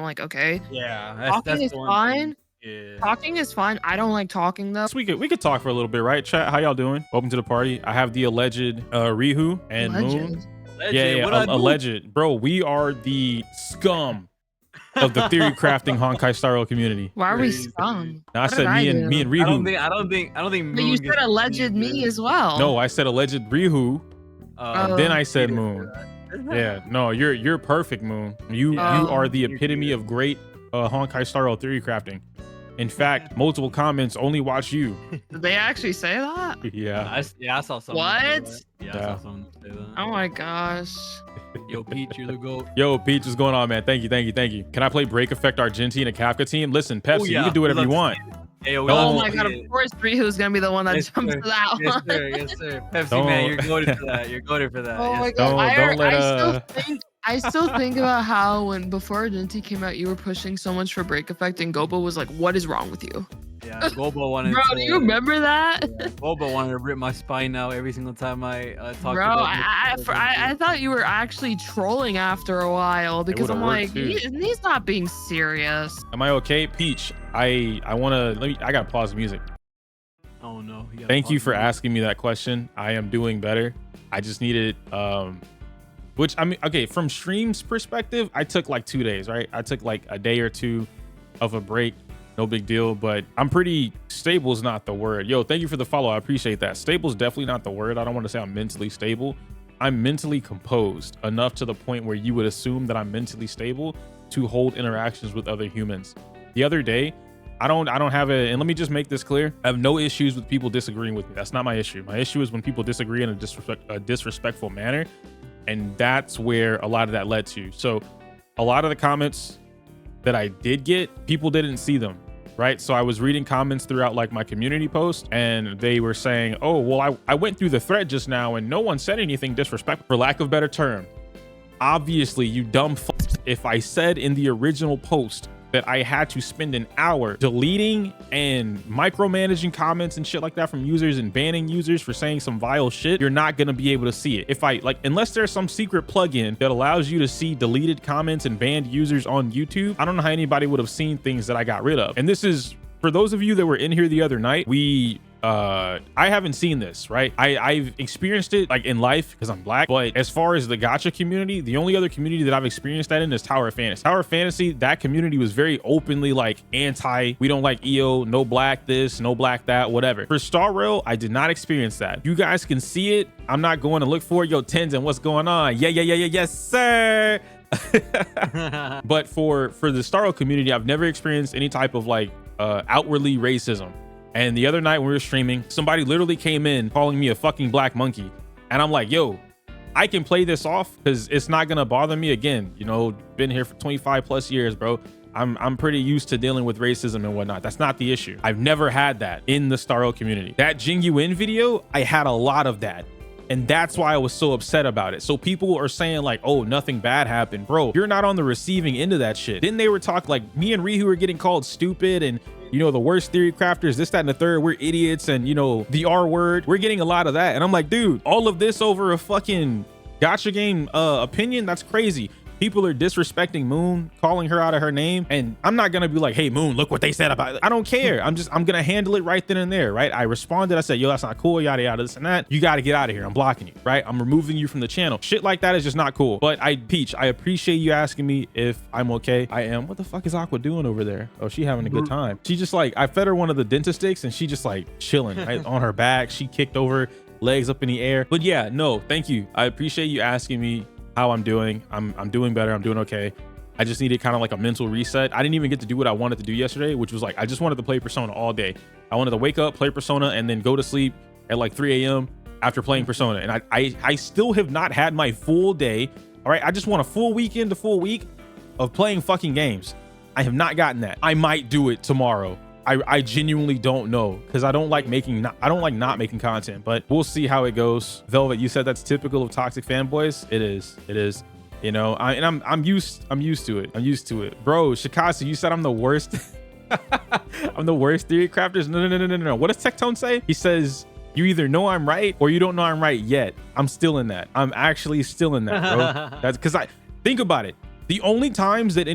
I'm like, okay. Yeah, Talking is fine. Yeah. Talking is fine. I don't like talking though. So we could talk for a little bit, right? Chat, how y'all doing? Welcome to the party. I have the alleged Rihu and Moon. Yeah, alleged. Bro, we are the scum of the theory crafting Honkai Star community. Why are we scum? Now, I said me and Rihu. I don't think. Moon but you said alleged me as well. No, I said alleged Rihu. Then I said Moon. Yeah, no, you're perfect, Moon. You are the epitome of great Honkai Star theory crafting. In fact, multiple comments only watch you. Did they actually say that? Yeah. I saw something. What? Yeah, I saw someone say that. Oh my gosh. Yo, Peach, you're the GOAT. Yo, Peach, what's going on, man? Thank you. Can I play Break Effect Argentine and Kafka team? Listen, Pepsi, you can do whatever you want. Hey, oh my god, of course Rihu's gonna be the one that jumps to that yes, one. Yes, sir. Pepsi, man, you're goated for that. You're goated for that. Oh my god. I still think about how before Argentine came out, you were pushing so much for Break Effect, and Gobo was like, "What is wrong with you?" Yeah, Gobo wanted. Bro, do you remember that? Yeah, Gobo wanted to rip my spine out every single time I talked. Bro, I thought you were actually trolling after a while because I'm like, he's not being serious. Am I okay, Peach? I gotta pause the music. Oh no. Thank you for asking me that question. I am doing better. I just needed which I mean, okay, from streams perspective, I took like 2 days, right? I took like a day or two of a break. No big deal, but I'm pretty stable is not the word. Yo, thank you for the follow. I appreciate that. Stable is definitely not the word. I don't want to say I'm mentally stable. I'm mentally composed enough to the point where you would assume that I'm mentally stable to hold interactions with other humans. The other day, I don't have it, and let me just make this clear. I have no issues with people disagreeing with me. That's not my issue. My issue is when people disagree in a disrespectful manner. And that's where a lot of that led to. So a lot of the comments that I did get, people didn't see them, right? So I was reading comments throughout like my community post, and they were saying, oh, well, I went through the thread just now and no one said anything disrespectful, for lack of a better term. Obviously, you dumb f, if I said in the original post that I had to spend an hour deleting and micromanaging comments and shit like that from users and banning users for saying some vile shit, you're not gonna be able to see it. If I unless there's some secret plugin that allows you to see deleted comments and banned users on YouTube, I don't know how anybody would have seen things that I got rid of. And this is for those of you that were in here the other night. I haven't seen this, right? I've experienced it like in life because I'm black, but as far as the gacha community, the only other community that I've experienced that in is Tower of Fantasy. Tower of Fantasy, that community was very openly like anti, we don't like EO, no black this, no black that, whatever. For Star Rail, I did not experience that. You guys can see it. I'm not going to look for it. Yo, Tenzin, what's going on? Yeah, yes, sir. But for the Star Rail community, I've never experienced any type of like outwardly racism. And the other night when we were streaming, somebody literally came in calling me a fucking black monkey. And I'm like, yo, I can play this off because it's not gonna bother me again. You know, been here for 25 plus years, bro. I'm pretty used to dealing with racism and whatnot. That's not the issue. I've never had that in the Star Rail community. That Jingyu In video, I had a lot of that. And that's why I was so upset about it. So people are saying like, oh, nothing bad happened. Bro, you're not on the receiving end of that shit. Then they were talking like me and Rihu were getting called stupid and, you know, the worst theory crafters, this, that, and the third, we're idiots. And, you know, the R word, we're getting a lot of that. And I'm like, dude, all of this over a fucking gacha game opinion? That's crazy. People are disrespecting Moon, calling her out of her name. And I'm not going to be like, hey, Moon, look what they said about it. I don't care. I'm going to handle it right then and there, right? I responded. I said, yo, that's not cool, yada, yada, this and that. You got to get out of here. I'm blocking you, right? I'm removing you from the channel. Shit like that is just not cool. But Peach, I appreciate you asking me if I'm okay. I am. What the fuck is Aqua doing over there? Oh, she having a good time. She just like, I fed her one of the dentist sticks and she just like chilling right on her back. She kicked over, legs up in the air. But yeah, no, thank you. I appreciate you asking me how I'm doing. I'm doing better. I'm doing okay. I just needed kind of like a mental reset. I didn't even get to do what I wanted to do yesterday, which was like, I just wanted to play Persona all day. I wanted to wake up, play Persona, and then go to sleep at like 3 a.m. after playing Persona. And I still have not had my full day. All right. I just want a full weekend to full week of playing fucking games. I have not gotten that. I might do it tomorrow. I genuinely don't know because I don't like not making content, but we'll see how it goes. Velvet, you said that's typical of toxic fanboys. It is, you know, I'm used to it. I'm used to it. Bro, Shikasa, you said I'm the worst. I'm the worst theory crafters. No. What does Tectone say? He says, you either know I'm right or you don't know I'm right yet. I'm still in that. I'm actually still in that, bro. That's because think about it. The only times that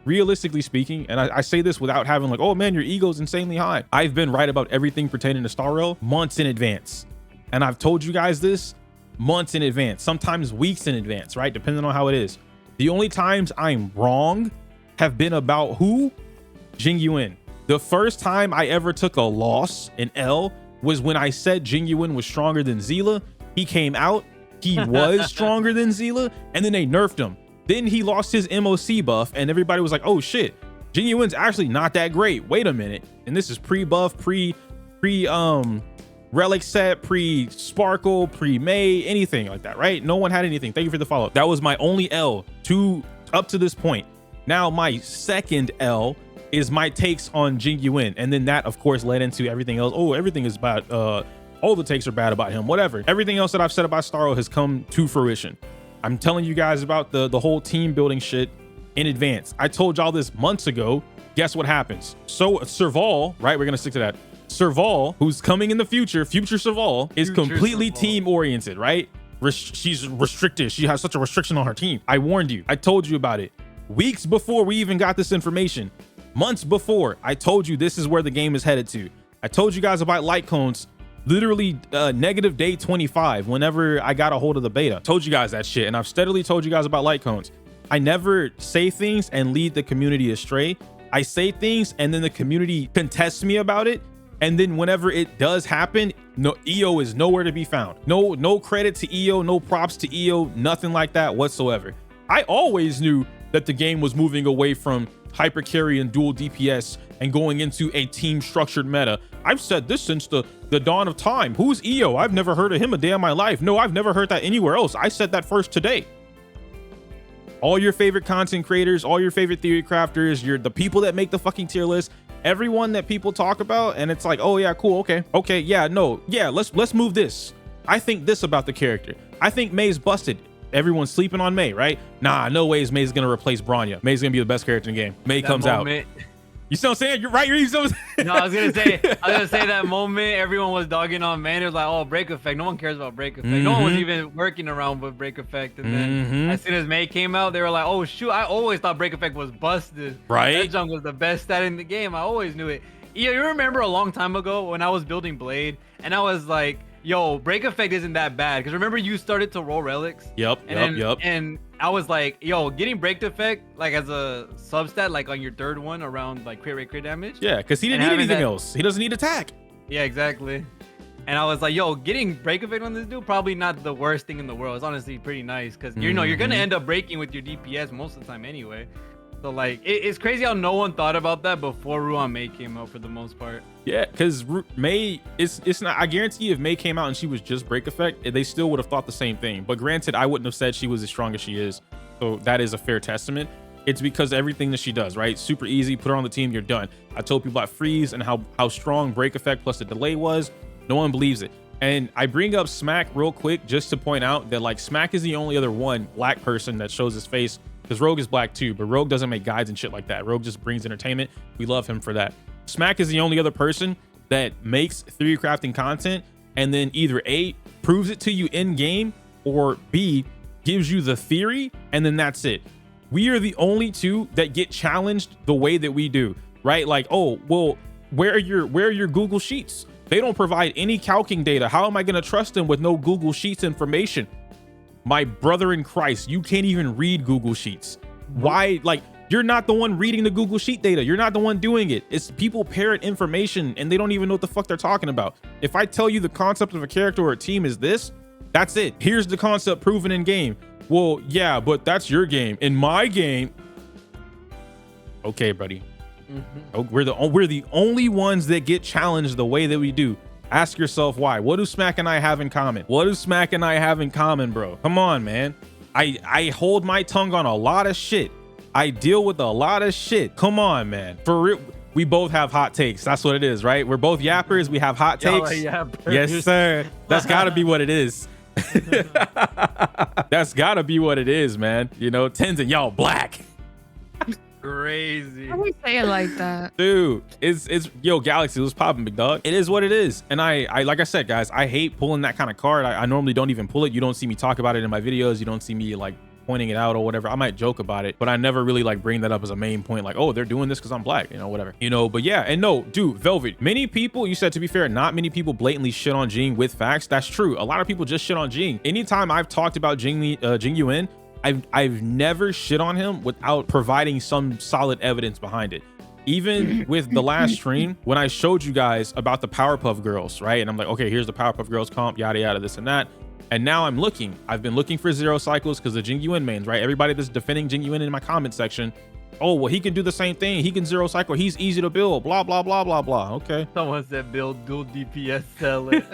realistically speaking, and I say this without having like, oh man, your ego's insanely high. I've been right about everything pertaining to Star Rail months in advance. And I've told you guys this months in advance, sometimes weeks in advance, right? Depending on how it is. The only times I'm wrong have been about who? Jing Yuan. The first time I ever took a loss, an L, was when I said Jing Yuan was stronger than Zila. He came out, he was stronger than Zila, and then they nerfed him. Then he lost his MOC buff, and everybody was like, oh shit, Jing Yuan's actually not that great. Wait a minute. And this is pre-buff, relic set, pre-sparkle, pre-May, anything like that, right? No one had anything. Thank you for the follow. That was my only L up to this point. Now my second L is my takes on Jing Yuan, and then that of course led into everything else. Oh, everything is bad. All the takes are bad about him. Whatever. Everything else that I've said about Star Rail has come to fruition. I'm telling you guys about the whole team building shit in advance. I told y'all this months ago. Guess what happens? So Serval, right? We're gonna stick to that. Serval, who's coming in the future Serval, is completely team oriented, right? She's restricted. She has such a restriction on her team. I warned you. I told you about it weeks before we even got this information. Months before, I told you this is where the game is headed to. I told you guys about light cones literally negative day 25 whenever I got a hold of the beta. Told you guys that shit, and I've steadily told you guys about light cones. I never say things and lead the community astray. I say things and then the community contests me about it, and then whenever it does happen, no, EO is nowhere to be found. No credit to EO, no props to EO, nothing like that whatsoever. I always knew that the game was moving away from hyper carry and dual DPS and going into a team structured meta. I've said this since the dawn of time. Who's EO? I've never heard of him a day in my life. No, I've never heard that anywhere else. I said that first today. All your favorite content creators, all your favorite theory crafters, the people that make the fucking tier list, everyone that people talk about, and it's like, oh yeah, cool, okay, yeah, no, yeah, let's move this. I think this about the character. I think May's busted. Everyone's sleeping on May, right? Nah, no ways May's gonna replace Bronya. May's gonna be the best character in the game. May that comes moment. Out. You see what I'm saying? You're right. No, I was gonna say that moment everyone was dogging on May. It was like, oh, break effect. No one cares about break effect. No one was even working around with break effect. And then as soon as May came out, they were like, oh shoot, I always thought break effect was busted. Right? That junk was the best stat in the game. I always knew it. Yeah, you remember a long time ago when I was building Blade and I was like, yo, break effect isn't that bad, because remember you started to roll relics. Yep. And I was like, yo, getting break effect like as a substat, like on your third one around like crit rate, crit damage. Yeah, because he didn't need anything else. He doesn't need attack. Yeah, exactly. And I was like, yo, getting break effect on this dude probably not the worst thing in the world. It's honestly pretty nice because you know you're gonna end up breaking with your DPS most of the time anyway. So like it's crazy how no one thought about that before Ruan May came out for the most part. Yeah, because May, it's not, I guarantee if May came out and she was just break effect, they still would have thought the same thing. But granted, I wouldn't have said she was as strong as she is. So that is a fair testament. It's because everything that she does, right? Super easy, put her on the team, you're done. I told people about freeze and how strong break effect plus the delay was. No one believes it. And I bring up Smack real quick just to point out that like Smack is the only other one black person that shows his face, because Rogue is black too, but Rogue doesn't make guides and shit like that. Rogue just brings entertainment. We love him for that. Smack is the only other person that makes theory crafting content and then either A, proves it to you in game, or B, gives you the theory, and then that's it. We are the only two that get challenged the way that we do, right? Like, oh, well, where are your Google Sheets? They don't provide any calcing data. How am I going to trust them with no Google Sheets information? My brother in Christ, you can't even read Google Sheets. Why? Like, you're not the one reading the Google Sheet data. You're not the one doing it. It's people parrot information and they don't even know what the fuck they're talking about. If I tell you the concept of a character or a team is this, that's it. Here's the concept proven in game. Well, yeah, but that's your game. In my game, okay, buddy. Oh, we're the only ones that get challenged the way that we do. Ask yourself why. What do Smack and I have in common? What do Smack and I have in common, bro? Come on, man. I hold my tongue on a lot of shit. I deal with a lot of shit. Come on, man. For real, we both have hot takes. That's what it is, right? We're both yappers. We have hot takes. Yes, sir. That's gotta be what it is. That's gotta be what it is, man. You know, Tens and y'all black. Crazy. How do we say it like that? Dude, it's yo, Galaxy, was popping, big dog. It is what it is. And I like I said, guys, I hate pulling that kind of card. I normally don't even pull it. You don't see me talk about it in my videos. You don't see me like pointing it out or whatever, I might joke about it, but I never really like bring that up as a main point, like, oh, they're doing this because I'm black, you know, whatever, you know. But yeah, and no, dude, Velvet, many people, you said, to be fair, not many people blatantly shit on Jing with facts. That's true. A lot of people just shit on Jing. Anytime I've talked about Jing Yuan, I've never shit on him without providing some solid evidence behind it. Even with the last stream, when I showed you guys about the Powerpuff Girls, right? And I'm like, okay, here's the Powerpuff Girls comp, yada, yada, this and that. And now I've been looking for Zero Cycles because the Jing Yuan mains, right? Everybody that's defending Jing Yuan in my comment section, oh, well, he can do the same thing. He can Zero Cycle. He's easy to build, blah, blah, blah, blah, blah. Okay. Someone said build dual DPS, sell it.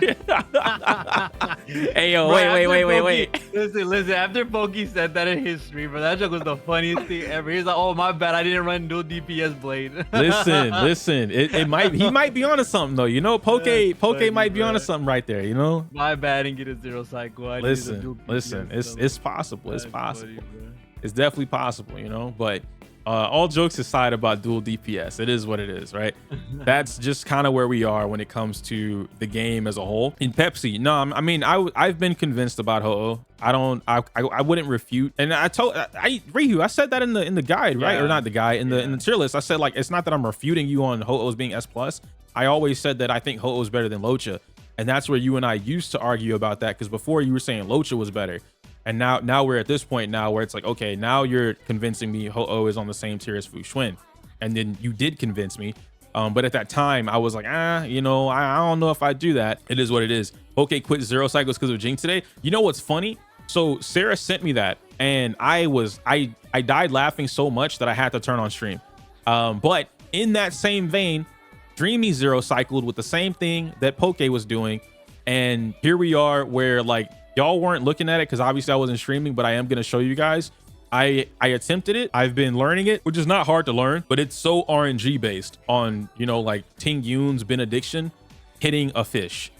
Hey, yo, Bro, wait. Listen, after Pokey said that in his stream, bro, that joke was the funniest thing ever. He's like, oh, my bad, I didn't run dual DPS blade. Listen, he might be onto something though, you know. Poke might be onto something right there, you know. My bad, and get a Zero Cycle. Listen, it's possible. It's possible. It's definitely possible, you know. But all jokes aside about dual DPS, it is what it is, right? That's just kind of where we are when it comes to the game as a whole. In Pepsi, no, I mean, I've been convinced about Ho-Oh. I wouldn't refute. And Ryu, I said that in the guide, right? Yeah. Or not the guide, in the tier list. I said, like, it's not that I'm refuting you on Ho-Oh's being S+. I always said that I think Ho-Oh is better than Locha. And that's where you and I used to argue about that, because before you were saying Locha was better. And now we're at this point now where it's like, okay, now you're convincing me Ho-Oh is on the same tier as Fu Xuan. And then you did convince me. But at that time, I was like, you know, I don't know if I do that. It is what it is. Okay, quit Zero Cycles because of Jing today. You know what's funny? So Sarah sent me that, and I died laughing so much that I had to turn on stream. But in that same vein, Dreamy Zero Cycled with the same thing that Poke was doing. And here we are where, like, y'all weren't looking at it because obviously I wasn't streaming, but I am going to show you guys. I attempted it. I've been learning it, which is not hard to learn, but it's so RNG based on, you know, like Ting Yun's benediction hitting a fish.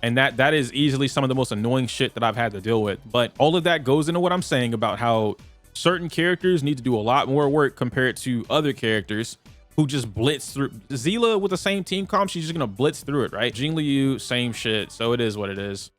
And that is easily some of the most annoying shit that I've had to deal with. But all of that goes into what I'm saying about how certain characters need to do a lot more work compared to other characters who just blitz through. Zila with the same team comp, she's just going to blitz through it, right? Jing Liu, same shit. So it is what it is.